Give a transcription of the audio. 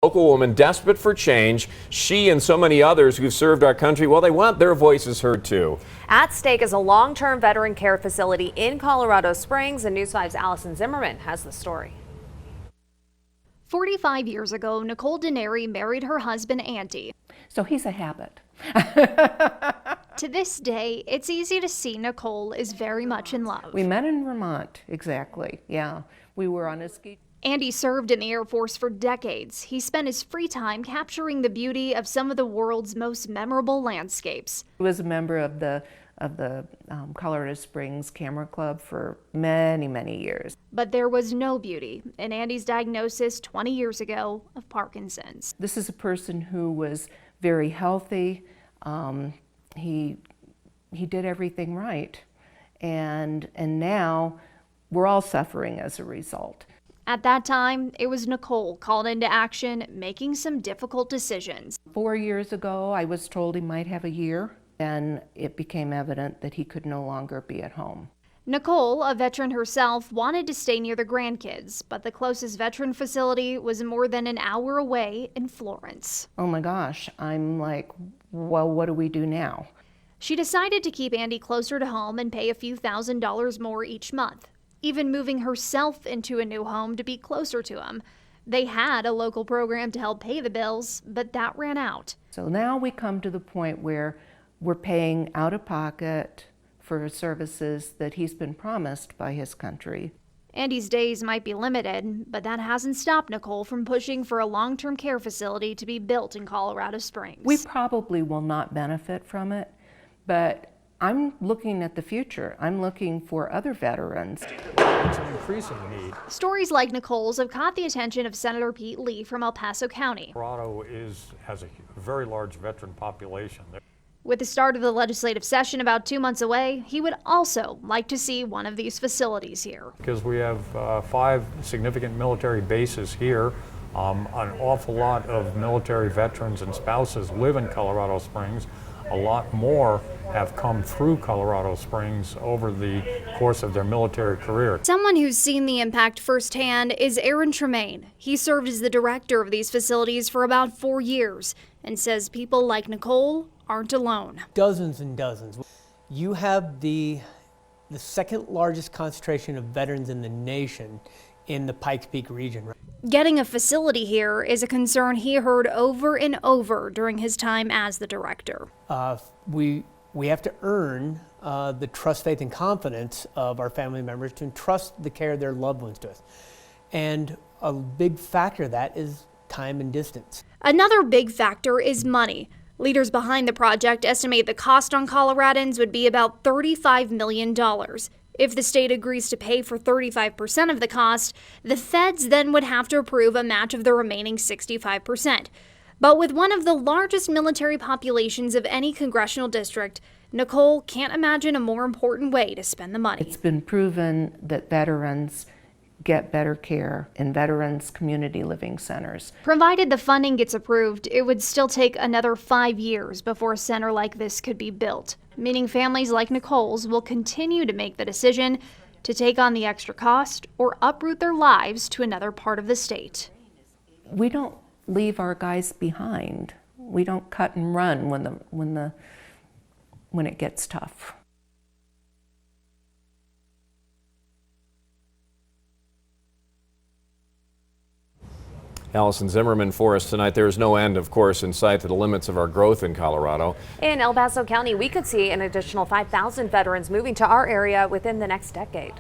Local woman desperate for change. She and so many others who've served our country, well, they want their voices heard too. At stake is a long-term veteran care facility in Colorado Springs, and News 5's Allison Zimmerman has the story. 45 years ago, Nicole De Naray married her husband, Andy. So he's a habit. To this day, it's easy to see Nicole is very much in love. We met in Vermont, exactly. Yeah, we were on a ski. Andy served in the Air Force for decades. He spent his free time capturing the beauty of some of the world's most memorable landscapes. He was a member of the Colorado Springs Camera Club for many, many years. But there was no beauty in Andy's diagnosis 20 years ago of Parkinson's. This is a person who was very healthy. He did everything right, and now we're all suffering as a result. At that time, it was Nicole called into action, making some difficult decisions. 4 years ago, I was told he might have a year, and it became evident that he could no longer be at home. Nicole, a veteran herself, wanted to stay near the grandkids, but the closest veteran facility was more than an hour away in Florence. Oh my gosh, I'm like, well, what do we do now? She decided to keep Andy closer to home and pay a few $1,000s more each month, even moving herself into a new home to be closer to him. They had a local program to help pay the bills, but that ran out. So now we come to the point where we're paying out of pocket for services that he's been promised by his country. Andy's days might be limited, but that hasn't stopped Nicole from pushing for a long-term care facility to be built in Colorado Springs. We probably will not benefit from it, but I'm looking at the future. I'm looking for other veterans. It's an increasing need. Stories like Nicole's have caught the attention of Senator Pete Lee from El Paso County. Colorado has a very large veteran population. With the start of the legislative session about 2 months away, he would also like to see one of these facilities here. Because we have 5 significant military bases here. An awful lot of military veterans and spouses live in Colorado Springs. A lot more have come through Colorado Springs over the course of their military career. Someone who's seen the impact firsthand is Aaron Tremaine. He served as the director of these facilities for about 4 years and says people like Nicole aren't alone. Dozens and dozens. You have the second largest concentration of veterans in the nation in the Pikes Peak region. Getting a facility here is a concern he heard over and over during his time as the director. We have to earn the trust, faith, and confidence of our family members to entrust the care of their loved ones to us. And a big factor of that is time and distance. Another big factor is money. Leaders behind the project estimate the cost on Coloradans would be about $35 million. If the state agrees to pay for 35% of the cost, the feds then would have to approve a match of the remaining 65%. But with one of the largest military populations of any congressional district, Nicole can't imagine a more important way to spend the money. It's been proven that veterans get better care in veterans community living centers. Provided the funding gets approved, it would still take another 5 years before a center like this could be built, meaning families like Nicole's will continue to make the decision to take on the extra cost or uproot their lives to another part of the state. We don't leave our guys behind. We don't cut and run when it gets tough. Allison Zimmerman for us tonight. There is no end, of course, in sight to the limits of our growth in Colorado. In El Paso County, we could see an additional 5,000 veterans moving to our area within the next decade.